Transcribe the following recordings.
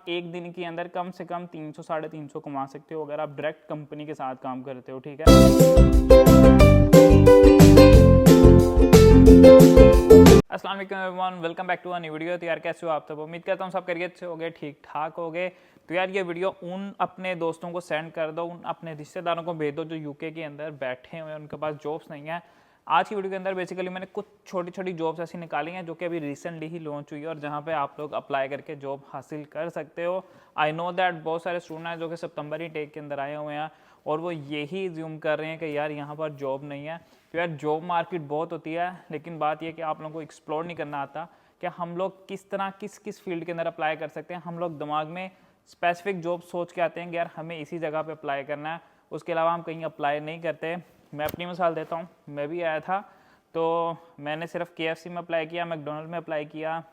एक दिन के अंदर कम से कम 300 350 कमा सकते हो अगर आप डायरेक्ट कंपनी के साथ काम करते हो, ठीक है। अस्सलाम वालेकुम everyone, welcome back to a new video. तो यार कैसे हो आप सब? उम्मीद करता हूँ सब खैरियत से हो गए, ठीक ठाक हो गए। तो यार ये वीडियो उन अपने दोस्तों को सेंड कर दो, उन अपने रिश्तेदारों को भेज दो जो यूके के अंदर बैठे हुए हैं, उनके पास जॉब्स नहीं है। आज की वीडियो के अंदर बेसिकली मैंने कुछ छोटी छोटी जॉब्स ऐसी निकाली हैं जो कि अभी रिसेंटली ही लॉन्च हुई है और जहाँ पे आप लोग अप्लाई करके जॉब हासिल कर सकते हो। आई नो दैट बहुत सारे स्टूडेंट हैं जो कि सितंबर ही टेक के अंदर आए हुए हैं और वो यही ज्यूम कर रहे हैं कि यार यहाँ पर जॉब नहीं है। तो यार जॉब मार्केट बहुत होती है, लेकिन बात यह कि आप लोगों को एक्सप्लोर नहीं करना आता कि हम लोग किस तरह किस फील्ड के अंदर अप्लाई कर सकते हैं। हम लोग दिमाग में स्पेसिफिक जॉब सोच के आते हैं कि यार हमें इसी जगह पे अप्लाई करना है, उसके अलावा हम कहीं अप्लाई नहीं करते। मैं अपनी मिसाल देता हूँ, मैं भी आया था तो मैंने सिर्फ KFC में अप्लाई किया, मैकडोनल्ड में अप्लाई किया,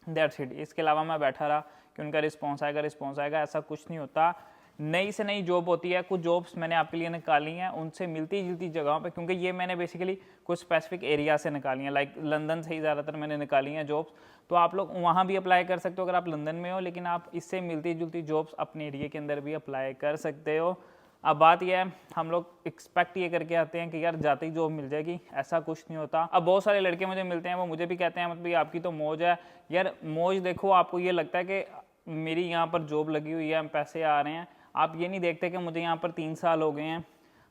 दैट्स इट। इसके अलावा मैं बैठा रहा कि उनका रिस्पॉन्स आएगा, ऐसा कुछ नहीं होता। नई से नई जॉब होती है। कुछ जॉब्स मैंने आपके लिए निकाली हैं उनसे मिलती जुलती जगहों पे, क्योंकि ये मैंने बेसिकली कुछ स्पेसिफिक एरिया से निकाली हैं, लाइक लंदन से ही ज़्यादातर मैंने निकाली हैं जॉब्स। तो आप लोग वहाँ भी अप्लाई कर सकते हो अगर आप लंदन में हो, लेकिन आप इससे मिलती जुलती जॉब्स अपने एरिया के अंदर भी अप्लाई कर सकते हो। अब बात यह है, हम लोग एक्सपेक्ट ये करके आते हैं कि यार जाते ही जॉब मिल जाएगी, ऐसा कुछ नहीं होता। अब बहुत सारे लड़के मुझे मिलते हैं, वो मुझे भी कहते हैं मतलब आपकी तो मौज है। यार मौज देखो, आपको ये लगता है कि मेरी यहाँ पर जॉब लगी हुई है, पैसे आ रहे हैं। आप ये नहीं देखते कि मुझे यहाँ पर 3 साल हो गए हैं।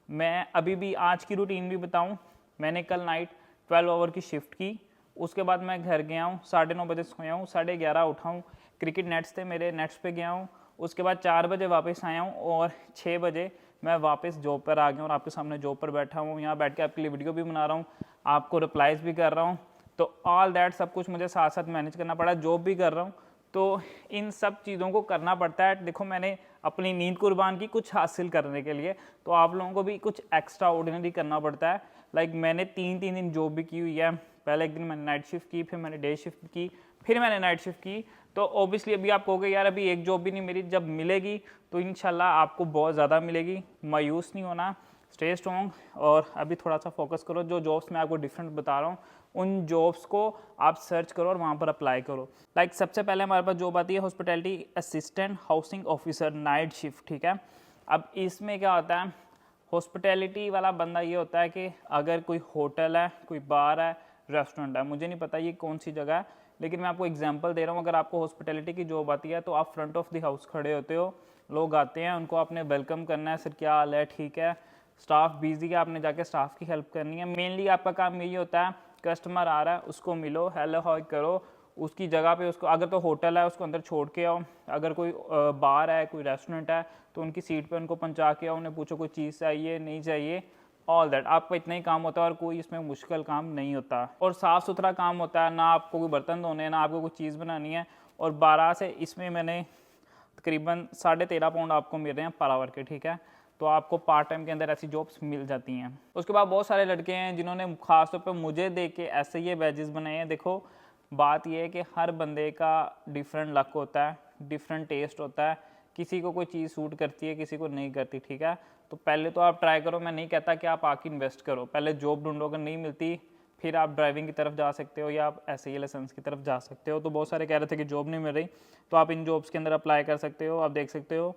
मैं अभी भी आज की रूटीन भी बताऊँ, मैंने कल नाइट 12 आवर की शिफ्ट की, उसके बाद मैं घर गया हूँ, 9:30 बजे सोया हूँ, 11:30 उठा हूँ, क्रिकेट नेट्स थे मेरे, नेट्स पे गया हूँ, उसके बाद 4 बजे वापस आया हूँ और 6 बजे मैं वापस जॉब पर आ गया और आपके सामने जॉब पर बैठा हूँ। यहाँ बैठ के आपके लिए वीडियो भी बना रहा हूँ, आपको रिप्लाईज भी कर रहा हूँ। तो ऑल दैट सब कुछ मुझे साथ साथ मैनेज करना पड़ा, जॉब भी कर रहा हूँ, तो इन सब चीज़ों को करना पड़ता है। देखो मैंने अपनी नींद कुर्बान की कुछ हासिल करने के लिए, तो आप लोगों को भी कुछ एक्स्ट्रा ऑर्डिनरी करना पड़ता है। लाइक मैंने 3 दिन जॉब भी की हुई है। पहले एक दिन मैंने नाइट शिफ्ट की, फिर मैंने डे शिफ्ट की, फिर मैंने नाइट शिफ्ट की। तो ऑब्वियसली अभी आप कहोगे यार अभी एक जॉब भी नहीं मिली, जब मिलेगी तो इंशाल्लाह आपको बहुत ज़्यादा मिलेगी। मायूस नहीं होना, स्टे स्ट्रॉन्ग और अभी थोड़ा सा फोकस करो। जो जॉब्स मैं आपको डिफरेंट बता रहा हूँ उन जॉब्स को आप सर्च करो और वहाँ पर अप्लाई करो। लाइक सबसे पहले हमारे पास जॉब आती है hospitality assistant housing officer night shift, ठीक है। अब इसमें क्या होता है, हॉस्पिटैलिटी वाला बंदा ये होता है कि अगर कोई होटल है, कोई बार है, रेस्टोरेंट है, मुझे नहीं पता ये कौन सी जगह है, लेकिन मैं आपको एग्जांपल दे रहा हूँ। अगर आपको हॉस्पिटैलिटी की जॉब आती है तो आप फ्रंट ऑफ द हाउस खड़े होते हो, लोग आते हैं, उनको आपने वेलकम करना है, सर क्या हाल है, ठीक है, स्टाफ बिजी है, आपने जाके स्टाफ की हेल्प करनी है। मेनली आपका काम यही होता है, कस्टमर आ रहा है उसको मिलो, हेलो हाय करो, उसकी जगह पे उसको, अगर तो होटल है उसको अंदर छोड़ के आओ, अगर कोई बार है, कोई रेस्टोरेंट है तो उनकी सीट पे उनको पहुंचा के आओ, उन्हें पूछो कोई चीज़ चाहिए नहीं चाहिए, ऑल दैट। आपका इतना ही काम होता है और कोई इसमें मुश्किल काम नहीं होता और साफ़ सुथरा काम होता है। ना आपको कोई बर्तन धोने हैं, ना आपको कोई चीज़ बनानी है। और 12 से इसमें मैंने तकरीबन 13.5 पाउंड आपको मिल रहे हैं पर आवर के, ठीक है। तो आपको पार्ट टाइम के अंदर ऐसी जॉब्स मिल जाती हैं। उसके बाद बहुत सारे लड़के हैं जिन्होंने खासतौर पर मुझे देख के ऐसे ये बैजेस बनाए हैं। देखो बात यह है कि हर बंदे का डिफरेंट लक होता है, डिफरेंट टेस्ट होता है, किसी को कोई चीज़ सूट करती है, किसी को नहीं करती, ठीक है। तो पहले तो आप ट्राई करो, मैं नहीं कहता कि आप आके इन्वेस्ट करो, पहले जॉब ढूंढो, अगर नहीं मिलती फिर आप ड्राइविंग की तरफ जा सकते हो या आप SAE लाइसेंस की तरफ जा सकते हो। तो बहुत सारे कह रहे थे कि जॉब नहीं मिल रही, तो आप इन जॉब्स के अंदर अप्लाई कर सकते हो। आप देख सकते हो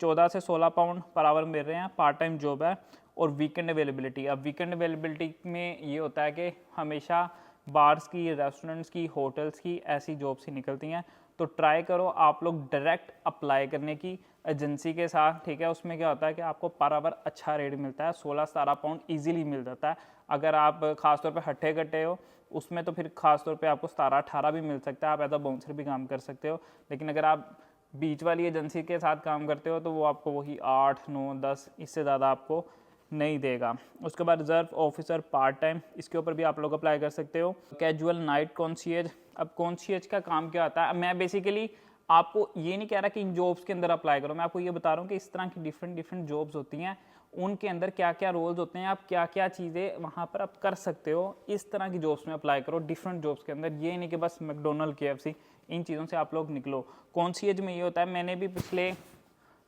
14 से 16 पाउंड पर आवर मिल रहे हैं, पार्ट टाइम जॉब है। और वीकेंड अवेलेबिलिटी, अब वीकेंड अवेलेबिलिटी में ये होता है कि हमेशा बार्स की, रेस्टोरेंट्स की, होटल्स की ऐसी जॉब्स ही निकलती हैं। तो ट्राई करो आप लोग डायरेक्ट अप्लाई करने की एजेंसी के साथ, ठीक है। उसमें क्या होता है कि आपको पर आवर अच्छा रेट मिलता है, 16-17 पाउंड ईजिली मिल जाता है। अगर आप खासतौर पे हट्टे कट्टे हो उसमें तो फिर खासतौर पे आपको 17-18 भी मिल सकता है, आप एज अ बाउंसर भी काम कर सकते हो। लेकिन अगर आप बीच वाली एजेंसी के साथ काम करते हो तो वो आपको वही 8, 9, 10 इससे ज़्यादा आपको नहीं देगा। उसके बाद रिजर्व ऑफिसर पार्ट टाइम, इसके ऊपर भी आप लोग अप्लाई कर सकते हो। कैजुअल नाइट कॉन्शियज, अब कॉन्शियज का काम क्या होता है, मैं बेसिकली आपको ये नहीं कह रहा कि इन जॉब्स के अंदर अप्लाई करो, मैं आपको ये बता रहा हूँ कि इस तरह की डिफरेंट जॉब्स होती हैं, उनके अंदर क्या क्या रोल्स होते हैं, आप क्या क्या चीज़ें वहाँ पर आप कर सकते हो, इस तरह की जॉब्स में अप्लाई करो डिफरेंट जॉब्स के अंदर। ये नहीं कि बस मैकडोनल्ड, KFC इन चीज़ों से आप लोग निकलो। कॉन्शियज में ये होता है, मैंने भी पिछले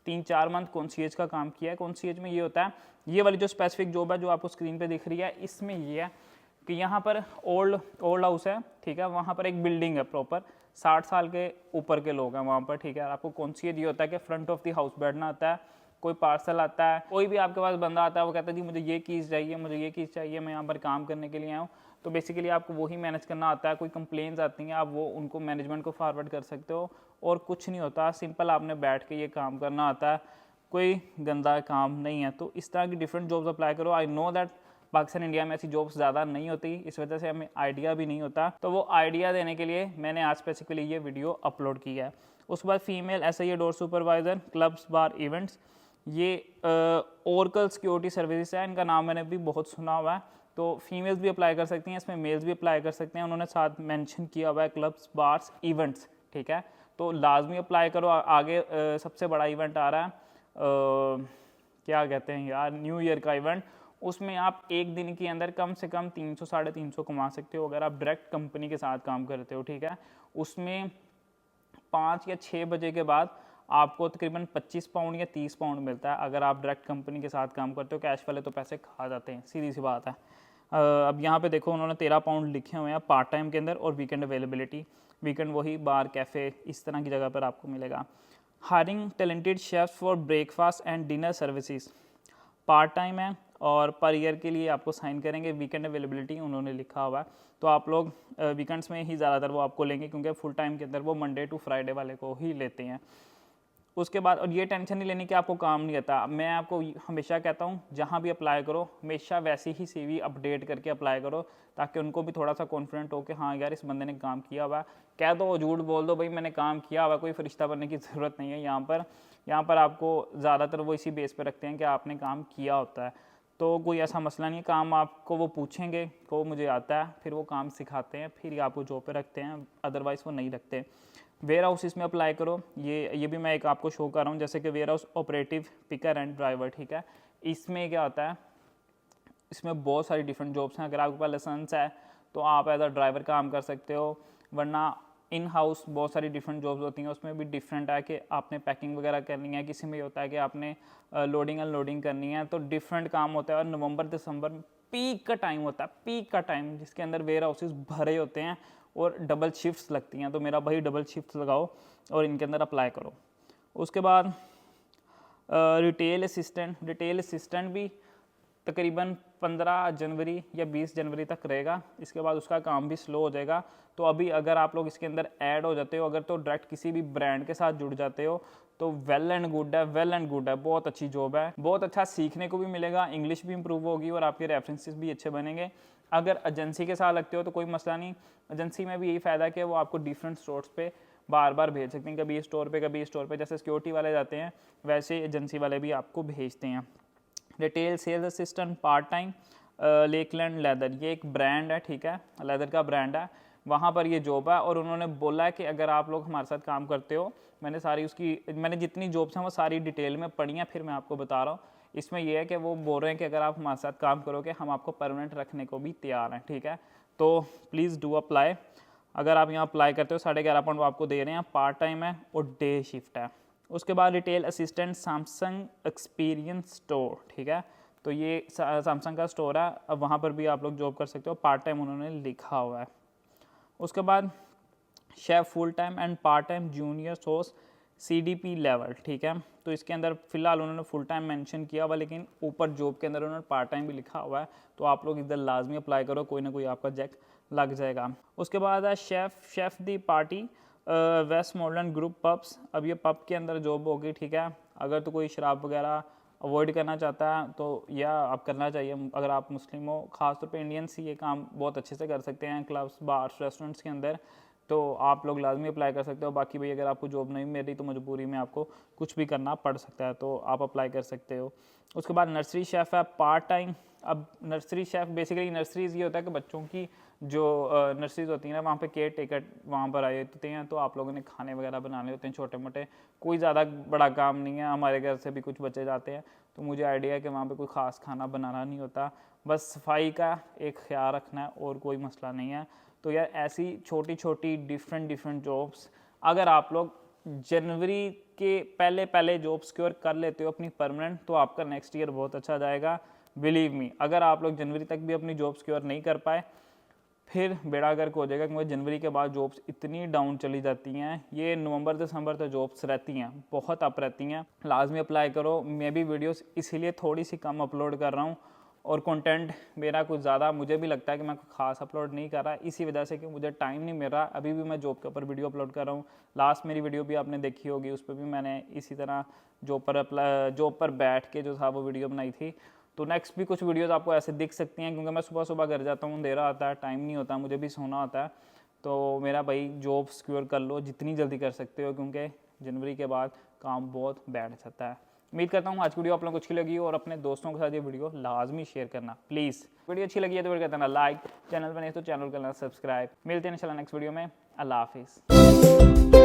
3-4 मंथ कॉन्शियज का काम किया है। कॉन्शियज में ये होता है, ये वाली जो स्पेसिफिक जॉब है जो आपको स्क्रीन पे दिख रही है, इसमें ये है कि यहाँ पर ओल्ड हाउस है, ठीक है, वहाँ पर एक बिल्डिंग है प्रॉपर, 60 साल के ऊपर के लोग हैं वहाँ पर, ठीक है। आपको कॉन्शियस ये होता है कि फ्रंट ऑफ द हाउस बैठना आता है, कोई पार्सल आता है, कोई भी आपके पास बंदा आता है, वो कहता है जी मुझे ये चीज़ चाहिए, मुझे ये चीज़ चाहिए, मैं यहाँ पर काम करने के लिए आया हूँ। तो बेसिकली आपको वही मैनेज करना आता है। कोई कंप्लेंट्स आती हैं, आप वो उनको मैनेजमेंट को फॉरवर्ड कर सकते हो, और कुछ नहीं होता, सिंपल आपने बैठ के ये काम करना आता है, कोई गंदा काम नहीं है। तो इस तरह की डिफरेंट जॉब्स अप्लाई करो। I know that Pakistan India में ऐसी जॉब्स ज़्यादा नहीं होती, इस वजह से हमें आइडिया भी नहीं होता। तो वो आइडिया देने के लिए मैंने आज स्पेसिफिकली ये वीडियो अपलोड किया है। उसके बाद female SIA door supervisor, clubs, bar, events, ये ओरेकल सिक्योरिटी सर्विसेज है, इनका नाम मैंने भी बहुत सुना हुआ है। तो फीमेल्स भी अप्लाई कर सकती हैं, इसमें मेल्स भी अप्लाई कर सकते हैं। उन्होंने साथ मेंशन किया हुआ है क्लब्स, बार्स, इवेंट्स, ठीक है। तो लाजमी अप्लाई करो। आगे सबसे बड़ा इवेंट आ रहा है, क्या कहते हैं यार, न्यू ईयर का इवेंट। उसमें आप एक दिन के अंदर कम से कम 300 साढ़े 300 कमा सकते हो अगर आप डायरेक्ट कंपनी के साथ काम करते हो, ठीक है। उसमें 5 या 6 बजे के बाद आपको तकरीबन 25 पाउंड या 30 पाउंड मिलता है अगर आप डायरेक्ट कंपनी के साथ काम करते हो। कैश वाले तो पैसे खा जाते हैं, सीधी सी बात है। अब यहाँ पे देखो उन्होंने 13 पाउंड लिखे हुए हैं पार्ट टाइम के अंदर, और वीकेंड अवेलेबिलिटी, वीकेंड वही बार, कैफ़े, इस तरह की जगह पर आपको मिलेगा। Hiring talented chefs for breakfast and dinner services, part time है और पर ईयर के लिए आपको साइन करेंगे। वीकेंड अवेलेबिलिटी उन्होंने लिखा हुआ है, तो आप लोग वीकेंड्स में ही ज़्यादातर वो आपको लेंगे, क्योंकि फुल टाइम के अंदर वो मंडे टू फ्राइडे वाले को ही लेते हैं। उसके बाद, और ये टेंशन नहीं लेनी कि आपको काम नहीं आता। मैं आपको हमेशा कहता हूँ जहाँ भी अप्लाई करो हमेशा वैसी ही CV अपडेट करके अप्लाई करो, ताकि उनको भी थोड़ा सा कॉन्फिडेंट हो कि हाँ यार इस बंदे ने काम किया हुआ। कह दो, झूठ बोल दो भाई मैंने काम किया हुआ, कोई फरिश्ता बनने की ज़रूरत नहीं है। यहाँ पर आपको ज़्यादातर वो इसी बेस पर रखते हैं कि आपने काम किया होता है। तो कोई ऐसा मसला नहीं है, काम आपको वो पूछेंगे को मुझे आता है, फिर वो काम सिखाते हैं, फिर ये आपको जॉब पे रखते हैं, अदरवाइज़ वो नहीं रखते। वेयर हाउस इसमें अप्लाई करो। ये भी मैं एक आपको शो कर रहा हूँ, जैसे कि warehouse operative, picker and driver, ठीक है। इसमें क्या होता है, इसमें बहुत सारी डिफरेंट जॉब्स हैं। अगर आपके पास लाइसेंस है तो आप एज अ ड्राइवर काम कर सकते हो, वरना इन हाउस बहुत सारी डिफरेंट जॉब्स होती हैं। उसमें भी डिफरेंट है कि आपने पैकिंग वगैरह करनी है, किसी में होता है कि आपने लोडिंग अनलोडिंग करनी है, तो डिफरेंट काम होता है। और नवंबर दिसंबर पीक का टाइम होता है, पीक का टाइम जिसके अंदर वेयर हाउसेस भरे होते हैं और डबल शिफ्ट्स लगती हैं। तो मेरा भाई डबल शिफ्ट्स लगाओ और इनके अंदर अप्लाई करो। उसके बाद रिटेल असिस्टेंट भी तकरीबन 15 जनवरी या 20 जनवरी तक रहेगा। इसके बाद उसका काम भी स्लो हो जाएगा। तो अभी अगर आप लोग इसके अंदर ऐड हो जाते हो, अगर तो डायरेक्ट किसी भी ब्रांड के साथ जुड़ जाते हो तो वेल एंड गुड है, बहुत अच्छी जॉब है, बहुत अच्छा सीखने को भी मिलेगा, इंग्लिश भी इंप्रूव होगी और आपके रेफरेंसेस भी अच्छे बनेंगे। अगर एजेंसी के साथ लगते हो तो कोई मसला नहीं, एजेंसी में भी यही फ़ायदा है कि वो आपको डिफरेंट स्टोर्स पे बार बार भेज सकते हैं, कभी इस स्टोर पे कभी इस स्टोर पे, जैसे सिक्योरिटी वाले जाते हैं वैसे एजेंसी वाले भी आपको भेजते हैं। Retail sales assistant part time, Lakeland leather, ये एक ब्रांड है, ठीक है, लेदर का ब्रांड है, वहाँ पर ये जॉब है। और उन्होंने बोला है कि अगर आप लोग हमारे साथ काम करते हो, मैंने जितनी जॉब्स हैं वो सारी डिटेल में पढ़ी हैं, फिर मैं आपको बता रहा हूँ। इसमें यह है कि वो बोल रहे हैं कि अगर आप हमारे साथ काम करोगे हम आपको परमानेंट रखने को भी तैयार हैं, ठीक है। तो प्लीज़ डू अप्लाई। अगर आप यहाँ अप्लाई करते हो 11.5 पाउंड वो आपको दे रहे हैं, पार्ट टाइम है और डे शिफ्ट है। उसके बाद retail assistant Samsung experience store, ठीक है। तो ये सैमसंग का स्टोर है, अब वहाँ पर भी आप लोग जॉब कर सकते हो, पार्ट टाइम उन्होंने लिखा हुआ है। उसके बाद chef full time and part time junior source CDP level, ठीक है। तो इसके अंदर फ़िलहाल उन्होंने फुल टाइम मेंशन किया हुआ, लेकिन ऊपर जॉब के अंदर उन्होंने पार्ट टाइम भी लिखा हुआ है। तो आप लोग इधर लाजमी अप्लाई करो, कोई ना कोई आपका जैक लग जाएगा। उसके बाद है chef de partie West Modern Group pubs. अब ये पब के अंदर जॉब होगी, ठीक है। अगर तो कोई शराब वगैरह अवॉइड करना चाहता है तो यह आप करना चाहिए। अगर आप मुस्लिम हो, ख़ासतौर पे इंडियंस ये काम बहुत अच्छे से कर सकते हैं क्लब्स, बार्स, रेस्टोरेंट्स के अंदर, तो आप लोग लाजमी अप्लाई कर सकते हो। बाकी भाई अगर आपको जॉब नहीं मिल रही तो मजबूरी में आपको कुछ भी करना पड़ सकता है, तो आप अप्लाई कर सकते हो। उसके बाद नर्सरी शेफ़ है पार्ट टाइम। अब नर्सरी शेफ़ बेसिकली नर्सरीज़ ये होता है कि बच्चों की जो नर्सरीज होती हैं ना, वहाँ पे केयर टेकर वहाँ पर आए होते हैं, तो आप लोगों ने खाने वगैरह बनाने होते हैं छोटे मोटे, कोई ज़्यादा बड़ा काम नहीं है। हमारे घर से भी कुछ बच्चे जाते हैं तो मुझे आइडिया है कि वहाँ पे कोई ख़ास खाना बनाना नहीं होता, बस सफाई का एक ख्याल रखना है और कोई मसला नहीं है। तो यार ऐसी छोटी छोटी डिफरेंट जॉब्स अगर आप लोग जनवरी के पहले जॉब सिक्योर कर लेते हो अपनी परमानेंट, तो आपका नेक्स्ट ईयर बहुत अच्छा जाएगा। बिलीव मी, अगर आप लोग जनवरी तक भी अपनी जॉब सिक्योर नहीं कर पाए फिर बेड़ा गर्क हो जाएगा, क्योंकि जनवरी के बाद जॉब्स इतनी डाउन चली जाती हैं। ये नवंबर दिसंबर तक जॉब्स रहती हैं, बहुत अप रहती हैं। लाजमी अप्लाई करो। मैं भी वीडियोस इसीलिए थोड़ी सी कम अपलोड कर रहा हूँ, और कंटेंट मेरा कुछ ज़्यादा मुझे भी लगता है कि मैं खास अपलोड नहीं कर रहा, इसी वजह से कि मुझे टाइम नहीं मिल रहा। अभी भी मैं जॉब के ऊपर वीडियो अपलोड कर रहा हूँ। लास्ट मेरी वीडियो भी आपने देखी होगी, उस पर भी मैंने इसी तरह जॉब पर बैठ के जो था वो वीडियो बनाई थी। तो नेक्स्ट भी कुछ वीडियोस आपको ऐसे दिख सकती हैं, क्योंकि मैं सुबह सुबह घर जाता हूँ, अंधेरा आता है, टाइम नहीं होता, मुझे भी सोना होता है। तो मेरा भाई जॉब सिक्योर कर लो जितनी जल्दी कर सकते हो, क्योंकि जनवरी के बाद काम बहुत बैठ जाता है। उम्मीद करता हूँ आज वीडियो आप लोगों को अच्छी लगी, और अपने दोस्तों के साथ ये वीडियो लाजमी शेयर करना प्लीज़। वीडियो अच्छी लगी है तो वीडियो करना लाइक, चैनल पर नहीं तो चैनल करना सब्सक्राइब। मिलते हैं इंशाल्लाह नेक्स्ट वीडियो में। अल्लाह हाफिज़।